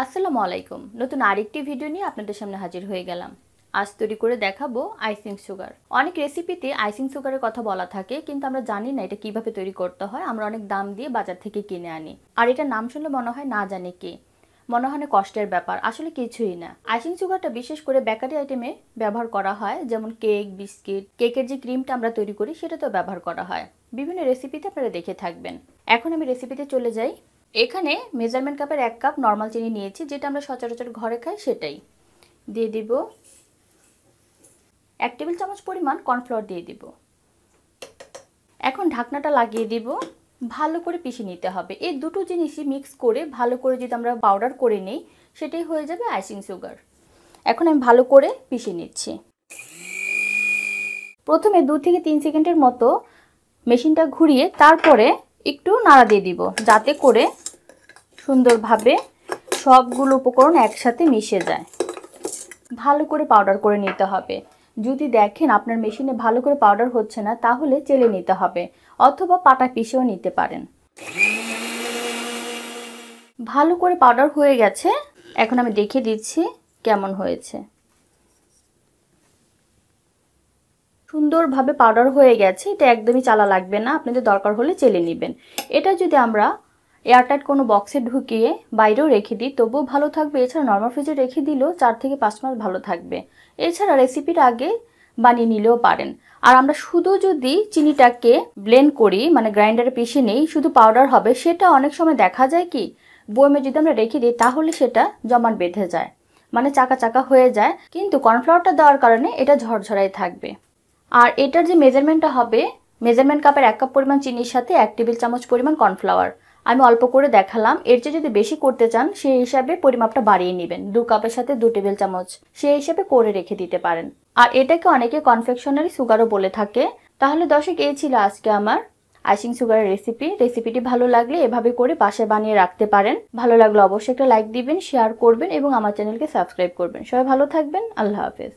আসসালামু আলাইকুম। নতুন আরেকটি ভিডিও নিয়ে আপনাদের সামনে হাজির হয়ে গেলাম। আজ তৈরি করে দেখাবো আইসিং সুগার। অনেক রেসিপিতে আইসিং সুগারের কথা বলা থাকে, কিন্তু আমরা জানি না এটা কিভাবে তৈরি করতে হয়। আমরা অনেক দাম দিয়ে বাজার থেকে কিনে আনি, আর এটার নাম শুনলে মনে হয় না জানে কে, মনে হয় কষ্টের ব্যাপার। আসলে কিছুই না। আইসিং সুগারটা বিশেষ করে বেকারি আইটেমে ব্যবহার করা হয়, যেমন কেক, বিস্কিট, কেকের যে ক্রিমটা আমরা তৈরি করি সেটাতেও ব্যবহার করা হয়। বিভিন্ন রেসিপিতে আপনারা দেখে থাকবেন। এখন আমি রেসিপিতে চলে যাই। এখানে মেজারমেন্ট কাপের 1 কাপ নর্মাল চিনি নিয়েছি, যেটা আমরা সচরাচর ঘরে খাই সেটাই। দিয়ে দিব 1 টেবিল চামচ পরিমাণ কর্নফ্লাওয়ার দিয়ে দিব। এখন ঢাকনাটা লাগিয়ে দিব। ভালো করে পিষে নিতে হবে। এই দুটো জিনিসই মিক্স করে ভালো করে যদি আমরা পাউডার করে নিই, সেটাই হয়ে যাবে আইসিং সুগার। এখন আমি ভালো করে পিষে নিচ্ছি। প্রথমে 2 থেকে 3 সেকেন্ডের মতো মেশিনটা ঘুরিয়ে তারপরে একটু নাড়া দিয়ে দিব, যাতে করে সুন্দরভাবে সবগুলো উপকরণ একসাথে মিশে যায়। ভালো করে পাউডার করে নিতে হবে। যদি দেখেন আপনার মেশিনে ভালো করে পাউডার হচ্ছে না, তাহলে চেলে নিতে হবে, অথবা পাটা পিষেও নিতে পারেন। ভালো করে পাউডার হয়ে গেছে। এখন আমি দেখিয়ে দিচ্ছি কেমন হয়েছে। সুন্দরভাবে পাউডার হয়ে গেছে। এটা একদমই চালা লাগবে না, আপনাদের দরকার হলে চেলে নেবেন। এটা যদি আমরা এয়ারটাইট কোনো বক্সে ঢুকিয়ে বাইরেও রেখে দিই তবুও ভালো থাকবে। এছাড়া নর্মাল ফ্রিজে রেখে দিলেও 4 থেকে 5 মাস ভালো থাকবে। এছাড়া রেসিপির আগে বানিয়ে নিলেও পারেন। আর আমরা শুধু যদি চিনিটাকে ব্লেন্ড করি, মানে গ্রাইন্ডারে পিষে নেই, শুধু পাউডার হবে, সেটা অনেক সময় দেখা যায় কি বয়মে যদি আমরা রেখে দিই তাহলে সেটা জমাট বেঁধে যায়, মানে চাকা চাকা হয়ে যায়। কিন্তু কর্নফ্লাওয়ারটা দেওয়ার কারণে এটা ঝরঝরাই থাকবে। আর এটার যে মেজারমেন্টটা হবে, মেজারমেন্ট কাপের 1 কাপ পরিমাণ চিনির সাথে 1 টেবিল চামচ পরিমাণ কর্নফ্লাওয়ার। আমি অল্প করে দেখালাম। এর চেয়ে যদি বেশি করতে চান সেই হিসাবে পরিমাপটা বাড়িয়ে নেবেন। 2 কাপের সাথে 2 টেবিল চামচ সেই হিসাবে করে রেখে দিতে পারেন। আর এটাকে অনেকে কনফেকশনারি সুগারও বলে থাকে। তাহলে দর্শক, এই ছিল আজকে আমার আইসিং সুগারের রেসিপিটি ভালো লাগলে এভাবে করে বাসায় বানিয়ে রাখতে পারেন। ভালো লাগলে অবশ্যই একটা লাইক দিবেন, শেয়ার করবেন এবং আমার চ্যানেলকে সাবস্ক্রাইব করবেন। সবাই ভালো থাকবেন। আল্লাহ হাফেজ।